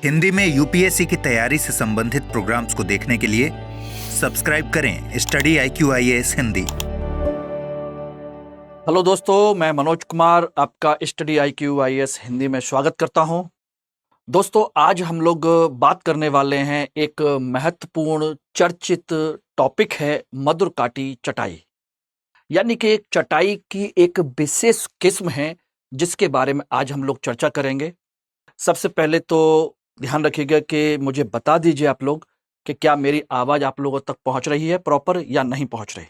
हिंदी में यूपीएससी की तैयारी से संबंधित प्रोग्राम्स को देखने के लिए सब्सक्राइब करें स्टडी IQIAS हिंदी। हेलो दोस्तों, मैं मनोज कुमार आपका स्टडी IQIAS हिंदी में स्वागत करता हूं। दोस्तों, आज हम लोग बात करने वाले हैं एक महत्वपूर्ण चर्चित टॉपिक है मधुर काटी चटाई। यानी कि एक चटाई की एक विशेष किस्म है जिसके बारे में आज हम लोग चर्चा करेंगे। सबसे पहले तो ध्यान रखिएगा कि मुझे बता दीजिए आप लोग कि क्या मेरी आवाज आप लोगों तक पहुंच रही है प्रॉपर या नहीं पहुंच रही।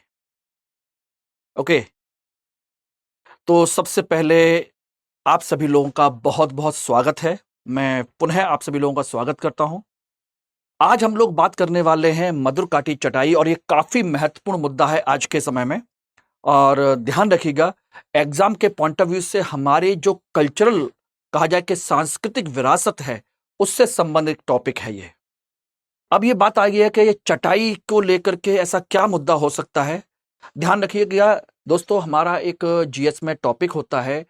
ओके, तो सबसे पहले आप सभी लोगों का बहुत बहुत स्वागत है। मैं पुनः आप सभी लोगों का स्वागत करता हूं। आज हम लोग बात करने वाले हैं मधुर काटी चटाई, और ये काफी महत्वपूर्ण मुद्दा है आज के समय में। और ध्यान रखिएगा, एग्जाम के पॉइंट ऑफ व्यू से हमारे जो कल्चरल कहा जाए कि सांस्कृतिक विरासत है उससे संबंधित टॉपिक है ये। अब ये बात आ गई है कि ये चटाई को लेकर के ऐसा क्या मुद्दा हो सकता है। ध्यान रखिएगा दोस्तों, हमारा एक जीएस में टॉपिक होता है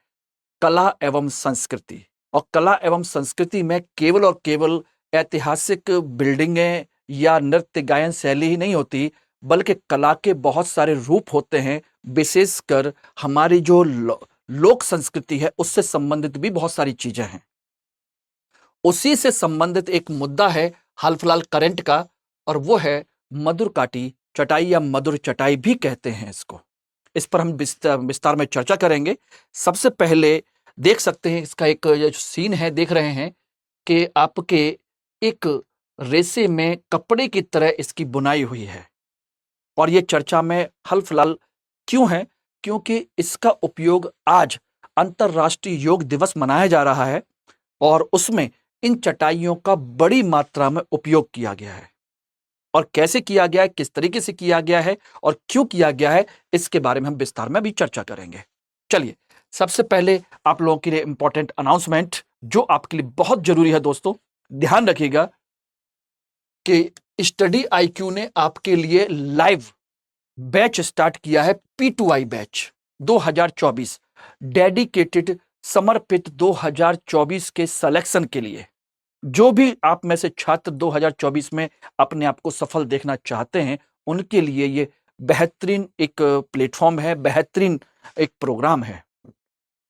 कला एवं संस्कृति। और कला एवं संस्कृति में केवल और केवल ऐतिहासिक बिल्डिंगें या नृत्य गायन शैली ही नहीं होती, बल्कि कला के बहुत सारे रूप होते हैं। विशेषकर हमारी जो लोक संस्कृति है उससे संबंधित भी बहुत सारी चीजें हैं। उसी से संबंधित एक मुद्दा है हाल फिलहाल करंट का, और वो है मधुर काटी चटाई या मधुर चटाई भी कहते हैं इसको। इस पर हम विस्तार में चर्चा करेंगे। सबसे पहले देख सकते हैं इसका एक जो सीन है, देख रहे हैं कि आपके एक रेसे में कपड़े की तरह इसकी बुनाई हुई है। और ये चर्चा में हाल फिलहाल क्यों है? क्योंकि इसका उपयोग आज अंतर्राष्ट्रीय योग दिवस मनाया जा रहा है और उसमें इन चटाइयों का बड़ी मात्रा में उपयोग किया गया है। और कैसे किया गया है, किस तरीके से किया गया है और क्यों किया गया है, इसके बारे में हम विस्तार में अभी चर्चा करेंगे। चलिए, सबसे पहले आप लोगों के लिए इंपॉर्टेंट अनाउंसमेंट जो आपके लिए बहुत जरूरी है। दोस्तों, ध्यान रखिएगा कि स्टडी IQ ने आपके लिए लाइव बैच स्टार्ट किया है, P2I बैच 2024, डेडिकेटेड समर्पित 2024 के सिलेक्शन के लिए। जो भी आप में से छात्र 2024 में अपने आप को सफल देखना चाहते हैं, उनके लिए ये बेहतरीन एक प्लेटफॉर्म है, बेहतरीन एक प्रोग्राम है।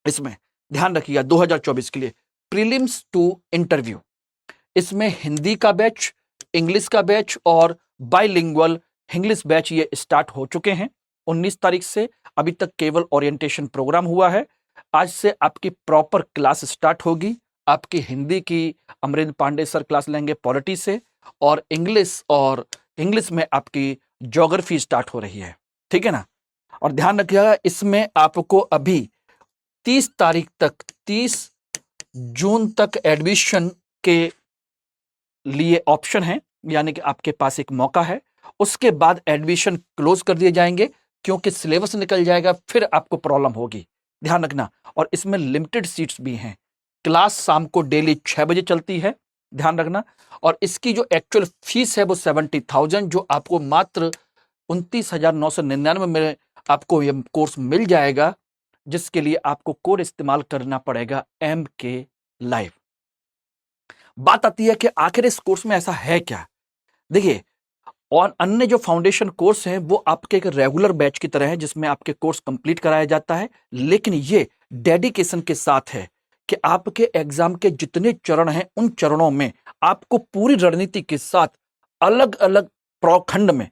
इसमें ध्यान रखिएगा 2024 के लिए प्रीलिम्स टू इंटरव्यू, इसमें हिंदी का बैच, इंग्लिश का बैच और बाइलिंगुअल इंग्लिश बैच ये स्टार्ट हो चुके हैं 19 तारीख से। अभी तक केवल ओरिएंटेशन प्रोग्राम हुआ है। आज से आपकी प्रॉपर क्लास स्टार्ट होगी। आपकी हिंदी की अमरिंदर पांडे सर क्लास लेंगे पॉलिटी से, और इंग्लिश में आपकी ज्योग्राफी स्टार्ट हो रही है। ठीक है ना? और ध्यान रखिएगा, इसमें आपको अभी 30 जून तक एडमिशन के लिए ऑप्शन है, यानी कि आपके पास एक मौका है। उसके बाद एडमिशन क्लोज कर दिए जाएंगे क्योंकि सिलेबस निकल जाएगा, फिर आपको प्रॉब्लम होगी। ध्यान रखना। और इसमें लिमिटेड सीट्स भी हैं। क्लास शाम को डेली 6 बजे चलती है, ध्यान रखना। और इसकी जो एक्चुअल फीस है वो 70,000, जो आपको मात्र 29,999 में आपको ये कोर्स मिल जाएगा, जिसके लिए आपको कोड इस्तेमाल करना पड़ेगा MK लाइव। बात आती है कि आखिर इस कोर्स में ऐसा है क्या। देखिए, और अन्य जो फाउंडेशन कोर्स हैं वो आपके एक रेगुलर बैच की तरह है जिसमें आपके कोर्स कंप्लीट कराया जाता है, लेकिन ये डेडिकेशन के साथ है कि आपके एग्जाम के जितने चरण हैं उन चरणों में आपको पूरी रणनीति के साथ अलग अलग प्रखंड में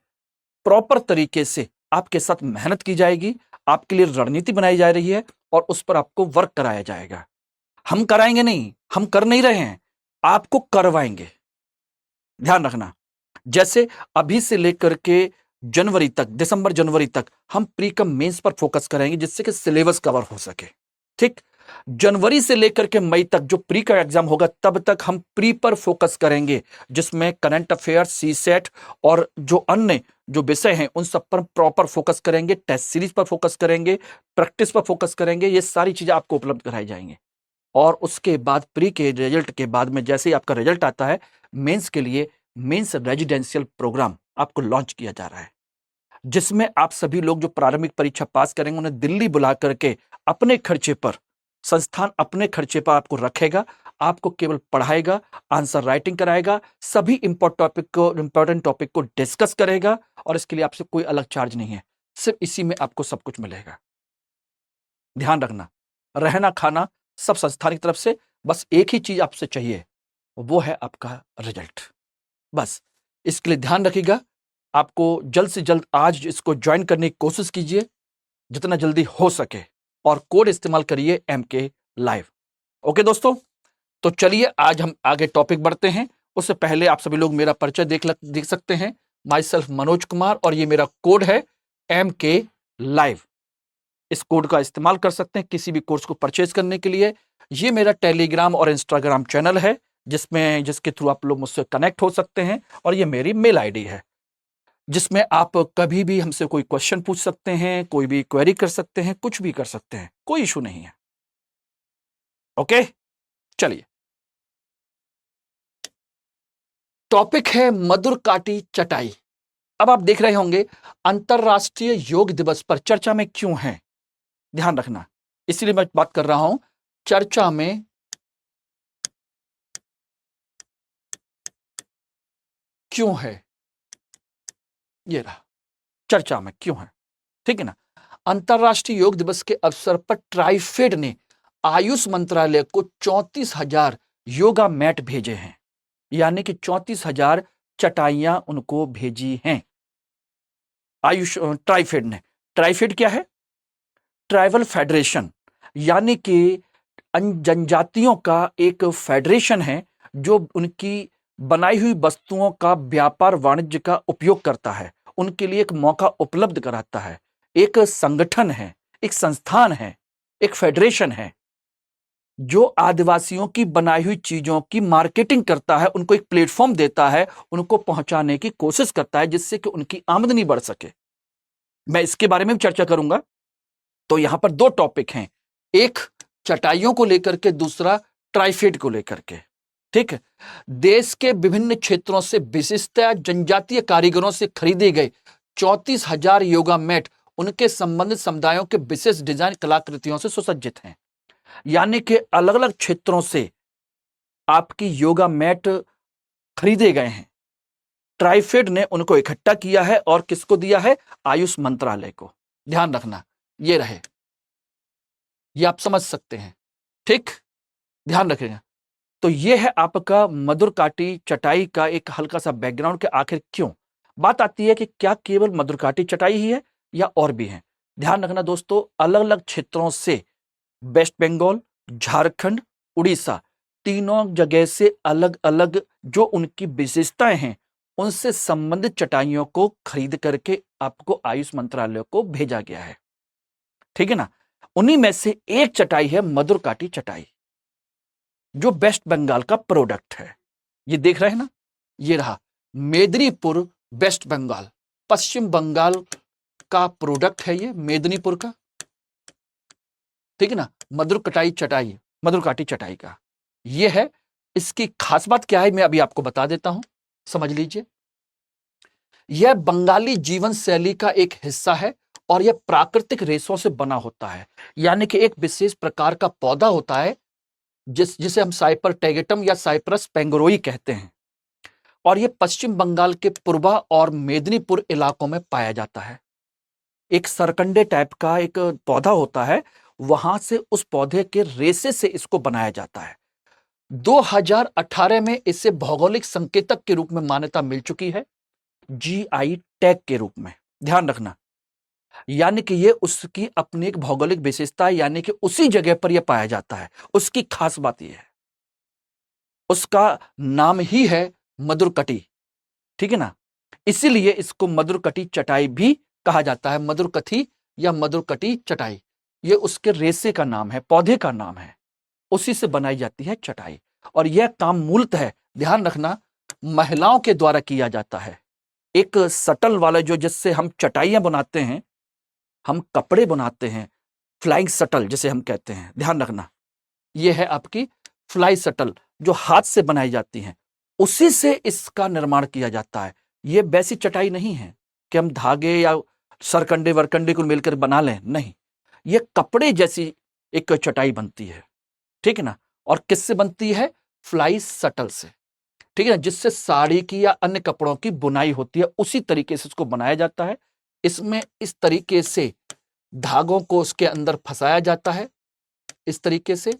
प्रॉपर तरीके से आपके साथ मेहनत की जाएगी। आपके लिए रणनीति बनाई जा रही है और उस पर आपको वर्क कराया जाएगा। हम कराएंगे नहीं, हम कर नहीं रहे हैं, आपको करवाएंगे। ध्यान रखना। जैसे अभी से लेकर के जनवरी तक, दिसंबर जनवरी तक हम प्री कम मेंस पर फोकस करेंगे जिससे कि सिलेबस कवर हो सके। ठीक, जनवरी से लेकर के मई तक जो प्री का एग्जाम होगा तब तक हम प्री पर फोकस करेंगे, जिसमें करंट अफेयर, CSET और जो अन्य जो विषय हैं उन सब पर प्रॉपर फोकस करेंगे। टेस्ट सीरीज पर फोकस करेंगे, प्रैक्टिस पर फोकस करेंगे। ये सारी चीजें आपको उपलब्ध कराई जाएंगे। और उसके बाद प्री के रिजल्ट के बाद में जैसे ही आपका रिजल्ट आता है, मेंस के लिए मेंस रेजिडेंशियल प्रोग्राम आपको लॉन्च किया जा रहा है, जिसमें आप सभी लोग जो प्रारंभिक परीक्षा पास करेंगे उन्हें दिल्ली बुला करके अपने खर्चे पर, संस्थान अपने खर्चे पर आपको रखेगा। आपको केवल पढ़ाएगा, आंसर राइटिंग कराएगा, सभी इंपॉर्टेंट टॉपिक को डिस्कस करेगा और इसके लिए आपसे कोई अलग चार्ज नहीं है, सिर्फ इसी में आपको सब कुछ मिलेगा। ध्यान रखना, रहना खाना सब संस्थान की तरफ से, बस एक ही चीज आपसे चाहिए, वो है आपका रिजल्ट। बस इसके लिए ध्यान रखिएगा, आपको जल्द से जल्द आज इसको ज्वाइन करने की कोशिश कीजिए जितना जल्दी हो सके और कोड इस्तेमाल करिए MK लाइव। ओके दोस्तों, तो चलिए आज हम आगे टॉपिक बढ़ते हैं। उससे पहले आप सभी लोग मेरा परिचय देख सकते हैं। माई सेल्फ मनोज कुमार और ये मेरा कोड है MK लाइव। इस कोड का इस्तेमाल कर सकते हैं किसी भी कोर्स को परचेज करने के लिए। ये मेरा टेलीग्राम और इंस्टाग्राम चैनल है जिसके थ्रू आप लोग मुझसे कनेक्ट हो सकते हैं, और ये मेरी मेल आईडी है जिसमें आप कभी भी हमसे कोई क्वेश्चन पूछ सकते हैं, कोई भी क्वेरी कर सकते हैं, कुछ भी कर सकते हैं, कोई इशू नहीं है। ओके, चलिए टॉपिक है मधुरकाटी चटाई। अब आप देख रहे होंगे अंतरराष्ट्रीय योग दिवस पर चर्चा में क्यों है, ध्यान रखना, इसलिए मैं बात कर रहा हूं चर्चा में क्यों है। ये रहा, चर्चा में क्यों है, ठीक है ना। अंतरराष्ट्रीय योग दिवस के अवसर पर ट्राइफेड ने आयुष मंत्रालय को 34,000 योगा मैट भेजे हैं, यानी कि 34,000 चटाइयां उनको भेजी हैं आयुष ट्राइफेड ने। ट्राइफेड क्या है? ट्राइबल फेडरेशन, यानी कि जनजातियों का एक फेडरेशन है जो उनकी बनाई हुई वस्तुओं का व्यापार वाणिज्य का उपयोग करता है, उनके लिए एक मौका उपलब्ध कराता है। एक संगठन है, एक संस्थान है, एक फेडरेशन है जो आदिवासियों की बनाई हुई चीजों की मार्केटिंग करता है, उनको एक प्लेटफॉर्म देता है, उनको पहुंचाने की कोशिश करता है जिससे कि उनकी आमदनी बढ़ सके। मैं इसके बारे में भी चर्चा करूंगा। तो यहां पर दो टॉपिक हैं, एक चटाइयों को लेकर के, दूसरा ट्राइफेड को लेकर के, ठीक है। देश के विभिन्न क्षेत्रों से विशिष्टतया जनजातीय कारीगरों से खरीदे गए 34,000 योगा मैट उनके संबंधित समुदायों के विशेष डिजाइन कलाकृतियों से सुसज्जित हैं, यानी कि अलग अलग क्षेत्रों से आपकी योगा मैट खरीदे गए हैं। ट्राइफेड ने उनको इकट्ठा किया है और किसको दिया है? आयुष मंत्रालय को। ध्यान रखना, ये रहे, ये आप समझ सकते हैं, ठीक, ध्यान रखेंगे। तो ये है आपका मधुरकाटी चटाई का एक हल्का सा बैकग्राउंड के आखिर क्यों। बात आती है कि क्या केवल मधुरकाटी चटाई ही है या और भी है। ध्यान रखना दोस्तों, अलग अलग क्षेत्रों से, वेस्ट बंगाल, झारखंड, उड़ीसा, तीनों जगह से अलग अलग जो उनकी विशेषताएं हैं उनसे संबंधित चटाइयों को खरीद करके आपको आयुष मंत्रालय को भेजा गया है, ठीक है ना। उन्हीं में से एक चटाई है मधुरकाटी चटाई, जो वेस्ट बंगाल का प्रोडक्ट है। ये देख रहे हैं ना, ये रहा मेदिनीपुर, वेस्ट बंगाल, पश्चिम बंगाल का प्रोडक्ट है ये, मेदिनीपुर का, ठीक है ना। मधुरकाटी चटाई का ये है। इसकी खास बात क्या है मैं अभी आपको बता देता हूं, समझ लीजिए। यह बंगाली जीवन शैली का एक हिस्सा है और यह प्राकृतिक रेशों से बना होता है, यानी कि एक विशेष प्रकार का पौधा होता है जिसे हम साइपर टेगेटम या साइप्रस पेंगरोई कहते हैं, और यह पश्चिम बंगाल के पूर्वा और मेदिनीपुर इलाकों में पाया जाता है। एक सरकंडे टाइप का एक पौधा होता है, वहां से उस पौधे के रेशे से इसको बनाया जाता है। 2018 में इसे भौगोलिक संकेतक के रूप में मान्यता मिल चुकी है, GI टैग के रूप में। ध्यान रखना, यानी कि ये उसकी अपनी एक भौगोलिक विशेषता है, यानी कि उसी जगह पर यह पाया जाता है। उसकी खास बात यह है, उसका नाम ही है मधुरकटी, ठीक है ना। इसीलिए इसको मधुरकटी चटाई भी कहा जाता है। मधुरकथी या मधुरकटी चटाई, ये उसके रेशे का नाम है, पौधे का नाम है, उसी से बनाई जाती है चटाई। और यह काम मूलतः, ध्यान रखना, महिलाओं के द्वारा किया जाता है। एक सटल वाला जो जिससे हम चटाइयां बनाते हैं, हम कपड़े बनाते हैं, फ्लाइंग सटल जिसे हम कहते हैं, ध्यान रखना, यह है आपकी फ्लाई सटल जो हाथ से बनाई जाती हैं, उसी से इसका निर्माण किया जाता है। यह वैसी चटाई नहीं है कि हम धागे या सरकंडे वरकंडे को मिलकर बना लें, नहीं, यह कपड़े जैसी एक चटाई बनती है, ठीक है ना। और किससे बनती है? फ्लाई सटल से, ठीक है ना, जिससे साड़ी की या अन्य कपड़ों की बुनाई होती है, उसी तरीके से इसको बनाया जाता है। इसमें इस तरीके से धागों को उसके अंदर फंसाया जाता है, इस तरीके से,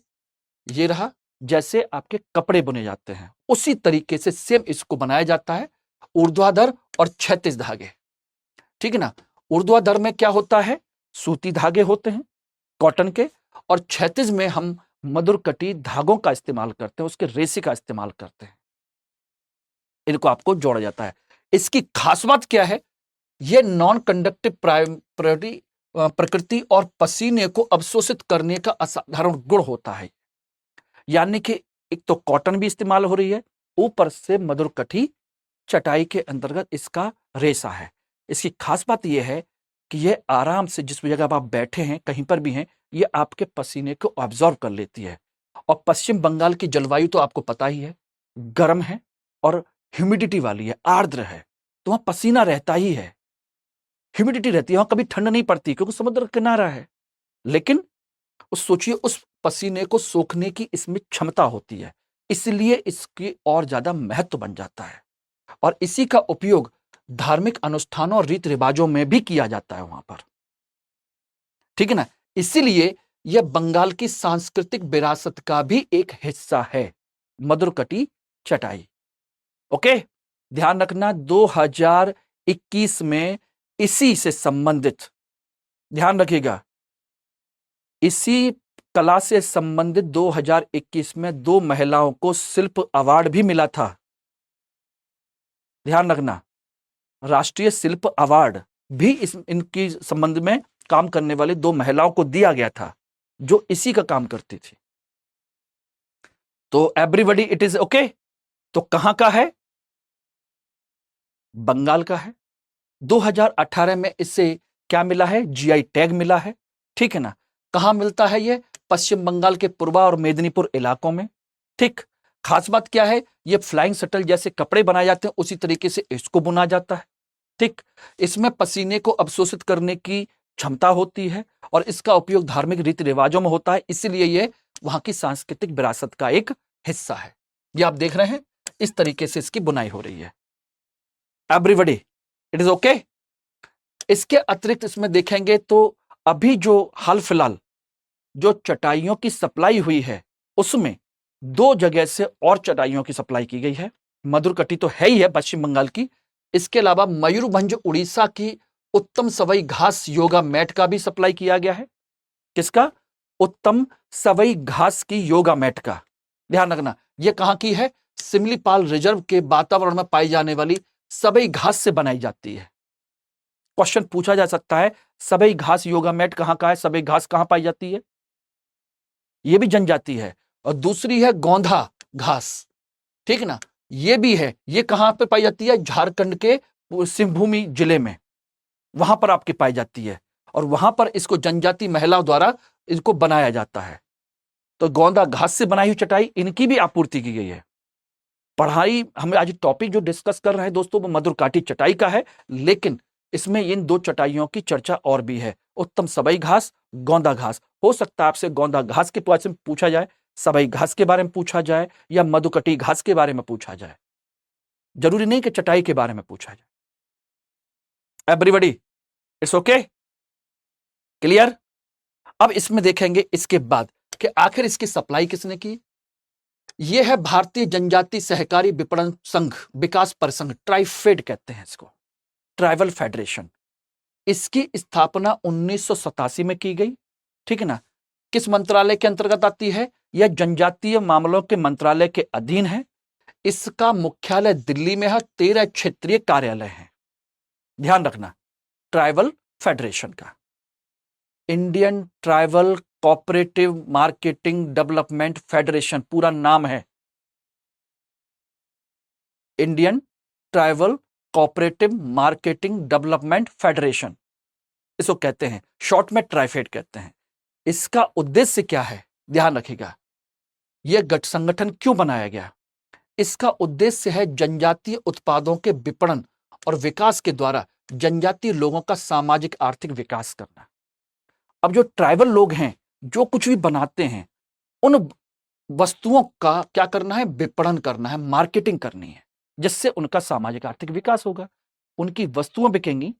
ये रहा, जैसे आपके कपड़े बुने जाते हैं उसी तरीके से सेम इसको बनाया जाता है। ऊर्ध्वाधर और क्षैतिज धागे, ठीक है ना। ऊर्ध्वाधर में क्या होता है? सूती धागे होते हैं कॉटन के, और क्षैतिज में हम मधुरकटी धागों का इस्तेमाल करते हैं, उसके रेशे का इस्तेमाल करते हैं। इनको आपको जोड़ा जाता है। इसकी खास बात क्या है? यह नॉन कंडक्टिव प्रकृति और पसीने को अवशोषित करने का असाधारण गुण होता है। यानी कि एक तो कॉटन भी इस्तेमाल हो रही है, ऊपर से मधुरकटी चटाई के अंतर्गत इसका रेशा है। इसकी खास बात यह है कि यह आराम से जिस जगह आप बैठे हैं, कहीं पर भी हैं, यह आपके पसीने को ऑब्जॉर्व कर लेती है। और पश्चिम बंगाल की जलवायु तो आपको पता ही है, गर्म है और ह्यूमिडिटी वाली है, आर्द्र है, तो वहां पसीना रहता ही है, ह्यूमिडिटी रहती है, वहां कभी ठंड नहीं पड़ती क्योंकि समुद्र किनारा है। लेकिन उस सोचिए उस पसीने को सोखने की इसमें क्षमता होती है, इसलिए इसकी और ज्यादा महत्व बन जाता है। और इसी का उपयोग धार्मिक अनुष्ठानों और रीति रिवाजों में भी किया जाता है वहां पर, ठीक है ना। इसीलिए यह बंगाल की सांस्कृतिक विरासत का भी एक हिस्सा है, मधुरकटी चटाई। ओके, ध्यान रखना 2021 में इसी से संबंधित, ध्यान रखिएगा, इसी कला से संबंधित 2021 में 2 महिलाओं को शिल्प अवार्ड भी मिला था। ध्यान रखना, राष्ट्रीय शिल्प अवार्ड भी इनकी संबंध में काम करने वाली 2 महिलाओं को दिया गया था जो इसी का काम करती थी। तो एवरीबॉडी इट इज ओके। तो कहां का है? बंगाल का है। 2018 में इससे क्या मिला है? जीआई टैग मिला है, ठीक है ना। कहां मिलता है ये? पश्चिम बंगाल के पूर्वा और मेदिनीपुर इलाकों में, ठीक। खास बात क्या है? ये फ्लाइंग शटल जैसे कपड़े बनाए जाते हैं उसी तरीके से इसको बुना जाता है, ठीक। इसमें पसीने को अवशोषित करने की क्षमता होती है और इसका उपयोग धार्मिक रीति रिवाजों में होता है, इसलिए ये वहां की सांस्कृतिक विरासत का एक हिस्सा है। ये आप देख रहे हैं, इस तरीके से इसकी बुनाई हो रही है। Everybody it is okay. इसके अतिरिक्त इसमें देखेंगे तो अभी जो हाल फिलहाल जो चटाइयों की सप्लाई हुई है उसमें 2 जगह से और चटाइयों की सप्लाई की गई है। मधुरकटी तो है ही है पश्चिम बंगाल की, इसके अलावा मयूरभंज उड़ीसा की उत्तम सवई घास योगा मैट का भी सप्लाई किया गया है। किसका? उत्तम सवई घास की योगा मैट का। ध्यान रखना, यह कहां की है? सिमलीपाल रिजर्व के वातावरण में पाई जाने वाली सवई घास से बनाई जाती है। क्वेश्चन पूछा जा सकता है, सवई घास योगा मैट कहां का है? सवई घास कहां पाई जाती है? यह भी जनजाति है। और दूसरी है गोंधा घास, ठीक है ना, यह भी है। यह कहां पे पाई जाती है? झारखंड के सिंहभूमि जिले में, वहां पर आपकी पाई जाती है और वहां पर इसको जनजाति महिलाओं द्वारा इसको बनाया जाता है। तो गोंदा घास से बनाई हुई चटाई, इनकी भी आपूर्ति की गई है। पढ़ाई हम आज टॉपिक जो डिस्कस कर रहे हैं दोस्तों वो मधुरकाटी चटाई का है, लेकिन इसमें इन 2 चटाइयों की चर्चा और भी है, उत्तम सबई घास, गोंदा घास। हो सकता है आपसे गोंदा घास के बारे में पूछा जाए, सबई घास के बारे में पूछा जाए या मधुकटी घास के बारे में पूछा जाए, जरूरी नहीं कि चटाई के बारे में पूछा जाए। Everybody it's okay, clear. अब इसमें देखेंगे इसके बाद कि आखिर इसकी सप्लाई किसने की। यह है भारतीय जनजाति सहकारी विपणन संघ विकास परिसंघ, ट्राइफेड कहते हैं इसको, ट्राइबल फेडरेशन। इसकी स्थापना 1987 में की गई, ठीक है ना। किस मंत्रालय के अंतर्गत आती है? यह जनजातीय मामलों के मंत्रालय के अधीन है। इसका मुख्यालय दिल्ली में है, 13 क्षेत्रीय कार्यालय हैं। ध्यान रखना, ट्राइबल फेडरेशन का Indian tribal cooperative marketing development federation पूरा नाम है, Indian tribal cooperative marketing development federation इसको कहते हैं, शॉर्ट में ट्राइफेड कहते हैं। इसका उद्देश्य क्या है? ध्यान रखिएगा, यह संगठन क्यों बनाया गया। इसका उद्देश्य है जनजातीय उत्पादों के विपणन और विकास के द्वारा जनजातीय लोगों का सामाजिक आर्थिक विकास करना। अब जो ट्राइबल लोग हैं जो कुछ भी बनाते हैं, उन वस्तुओं का क्या करना है, विपणन करना है, मार्केटिंग करनी है, जिससे उनका सामाजिक आर्थिक विकास होगा। उनकी वस्तुएं बिकेंगी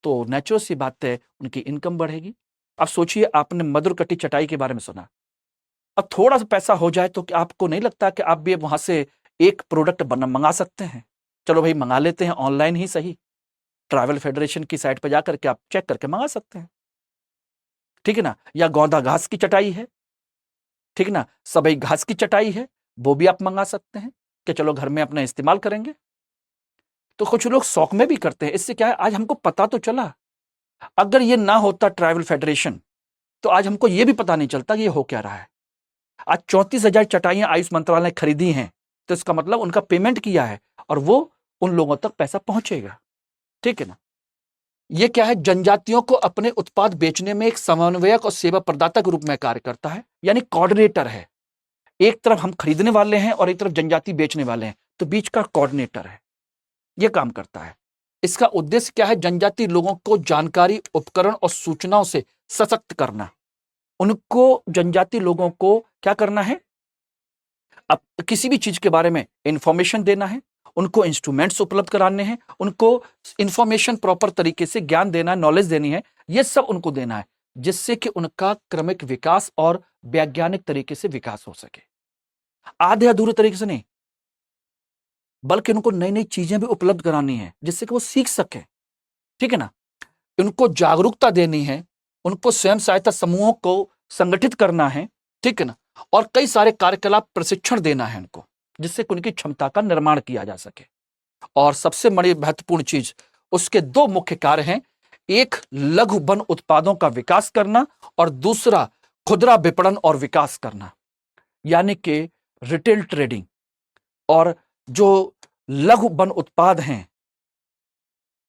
तो नेचुरल सी बात है उनकी इनकम बढ़ेगी। अब सोचिए, आपने मधुर कटी चटाई के बारे में सुना, अब थोड़ा सा पैसा हो जाए तो क्या आपको नहीं लगता कि आप भी वहां से एक प्रोडक्ट बना मंगा सकते हैं? चलो भाई मंगा लेते हैं, ऑनलाइन ही सही, ट्रैवल फेडरेशन की साइट पर जाकर के आप चेक करके मंगा सकते हैं, ठीक है ना। या गोंदा घास की चटाई है, ठीक है ना, सबई घास की चटाई है, वो भी आप मंगा सकते हैं कि चलो घर में अपना इस्तेमाल करेंगे। तो कुछ लोग शौक में भी करते हैं। इससे क्या है, आज हमको पता तो चला। अगर ये ना होता ट्रैवल फेडरेशन, तो आज हमको ये भी पता नहीं चलता कि ये हो क्या रहा है। आज 34,000 चटाइयां आयुष मंत्रालय ने खरीदी हैं, तो इसका मतलब उनका पेमेंट किया है और वो उन लोगों तक पैसा पहुंचेगा, ठीक है ना। ये क्या है, जनजातियों को अपने उत्पाद बेचने में एक समन्वयक और सेवा प्रदाता के रूप में कार्य करता है, यानी कोऑर्डिनेटर है। एक तरफ हम खरीदने वाले हैं और एक तरफ जनजाति बेचने वाले हैं, तो बीच का कोऑर्डिनेटर है, यह काम करता है। इसका उद्देश्य क्या है, जनजाति लोगों को जानकारी, उपकरण और सूचनाओं से सशक्त करना। उनको, जनजाति लोगों को क्या करना है, अब किसी भी चीज के बारे में इंफॉर्मेशन देना है, उनको इंस्ट्रूमेंट्स उपलब्ध कराने हैं, उनको इंफॉर्मेशन प्रॉपर तरीके से ज्ञान देना है, नॉलेज देनी है, यह सब उनको देना है, जिससे कि उनका क्रमिक विकास और वैज्ञानिक तरीके से विकास हो सके। आधे अधूरे तरीके से नहीं, बल्कि उनको नई नई चीजें भी उपलब्ध करानी है, जिससे कि वो सीख सके, ठीक है ना। उनको जागरूकता देनी है, उनको स्वयं सहायता समूहों को संगठित करना है, ठीक है ना, और कई सारे कार्यकलाप प्रशिक्षण देना है उनको, जिससे कि उनकी क्षमता का निर्माण किया जा सके। और सबसे बड़ी महत्वपूर्ण चीज, उसके दो मुख्य कार्य हैं, एक लघु वन उत्पादों का विकास करना और दूसरा खुदरा विपणन और विकास करना, यानी कि रिटेल ट्रेडिंग। और जो लघु वन उत्पाद हैं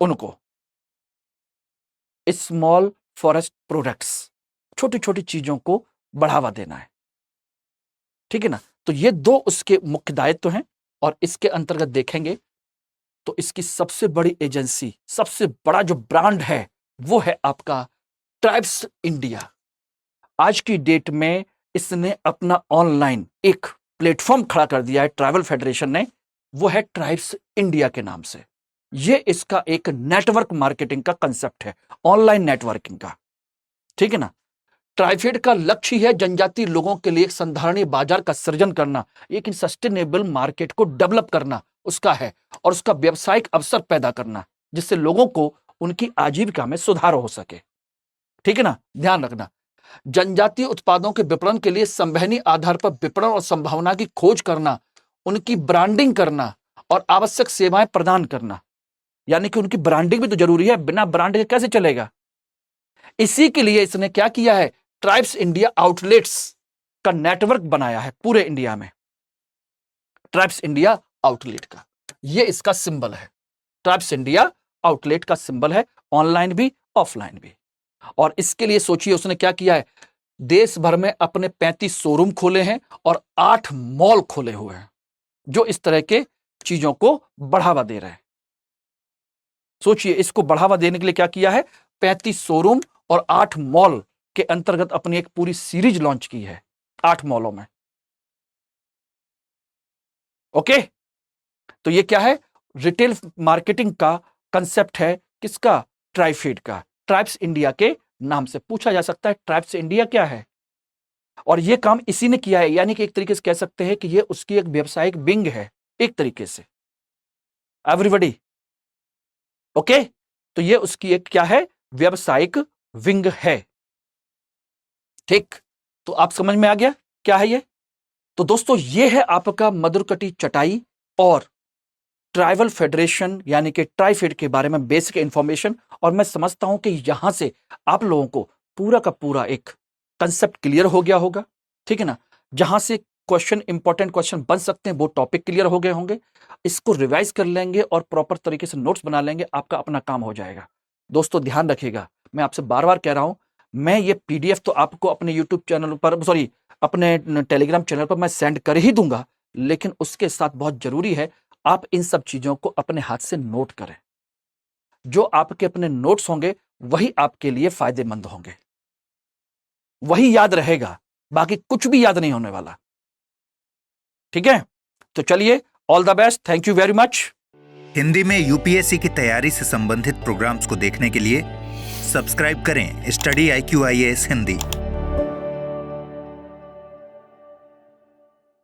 उनको स्मॉल फॉरेस्ट प्रोडक्ट्स, छोटी छोटी चीजों को बढ़ावा देना है, ठीक है ना। तो ये दो उसके मुख्य दायित्व हैं। और इसके अंतर्गत देखेंगे तो इसकी सबसे बड़ी एजेंसी, सबसे बड़ा जो ब्रांड है, वो है आपका ट्राइब्स इंडिया। आज की डेट में इसने अपना ऑनलाइन एक प्लेटफॉर्म खड़ा कर दिया है ट्रैवल फेडरेशन ने, वो है ट्राइब्स इंडिया के नाम से। ये इसका एक नेटवर्क मार्केटिंग का कंसेप्ट है, ऑनलाइन नेटवर्किंग का, ठीक है ना। ट्राइफेड का लक्ष्य है जनजातीय लोगों के लिए एक संधारणीय बाजार का सृजन करना, एक सस्टेनेबल मार्केट को डेवलप करना उसका है, और उसका व्यवसायिक अवसर पैदा करना, जिससे लोगों को उनकी आजीविका में सुधार हो सके, ठीक है ना। ध्यान रखना, जनजातीय उत्पादों के विपणन के लिए संवहनी आधार पर विपणन और संभावना की खोज करना, उनकी ब्रांडिंग करना और आवश्यक सेवाएं प्रदान करना, यानी कि उनकी ब्रांडिंग भी तो जरूरी है, बिना ब्रांड के कैसे चलेगा। इसी के लिए इसने क्या किया है, ट्राइब्स इंडिया आउटलेट्स का नेटवर्क बनाया है पूरे इंडिया में। ट्राइब्स इंडिया आउटलेट का ये इसका सिंबल है, ट्राइब्स इंडिया आउटलेट का सिंबल है, ऑनलाइन भी ऑफलाइन भी। और इसके लिए सोचिए उसने क्या किया है, देश भर में अपने 35 शोरूम खोले हैं और 8 मॉल खोले हुए हैं, जो इस तरह के चीजों को बढ़ावा दे रहे हैं। सोचिए, इसको बढ़ावा देने के लिए क्या किया है, 35 शोरूम और 8 मॉल के अंतर्गत अपनी एक पूरी सीरीज लॉन्च की है 8 मॉलों में। ओके, तो ये क्या है, रिटेल मार्केटिंग का कंसेप्ट है, किसका, ट्राइफेड का, ट्राइब्स इंडिया के नाम से। पूछा जा सकता है ट्राइब्स इंडिया क्या है, और ये काम इसी ने किया है, यानी कि एक तरीके से कह सकते हैं कि ये उसकी एक व्यावसायिक विंग है एक तरीके से। एवरीबॉडी ओके, तो ये उसकी एक क्या है, व्यावसायिक विंग है, ठीक। तो आप समझ में आ गया क्या है ये। तो दोस्तों, ये है आपका मधुरकटी चटाई और ट्राइबल फेडरेशन यानी कि ट्राइफेड के बारे में बेसिक इंफॉर्मेशन। और मैं समझता हूं कि यहां से आप लोगों को पूरा का पूरा एक कंसेप्ट क्लियर हो गया होगा, ठीक है ना। जहां से क्वेश्चन, इंपॉर्टेंट क्वेश्चन बन सकते हैं, वो टॉपिक क्लियर हो गए होंगे। इसको रिवाइज कर लेंगे और प्रॉपर तरीके से नोट्स बना लेंगे, आपका अपना काम हो जाएगा। दोस्तों ध्यान रखिएगा, मैं आपसे बार बार कह रहा हूं, मैं ये पीडीएफ तो आपको अपने यूट्यूब चैनल पर, सॉरी अपने टेलीग्राम चैनल पर मैं सेंड कर ही दूंगा, लेकिन उसके साथ बहुत जरूरी है आप इन सब चीजों को अपने हाथ से नोट करें। जो आपके अपने नोट्स होंगे वही आपके लिए फायदेमंद होंगे, वही याद रहेगा, बाकी कुछ भी याद नहीं होने वाला। ठीक है, तो चलिए, all the best, thank you very much. Hindi में यूपीएससी की तैयारी से संबंधित प्रोग्राम्स को देखने के लिए सब्सक्राइब करें स्टडी IQ IAS हिंदी।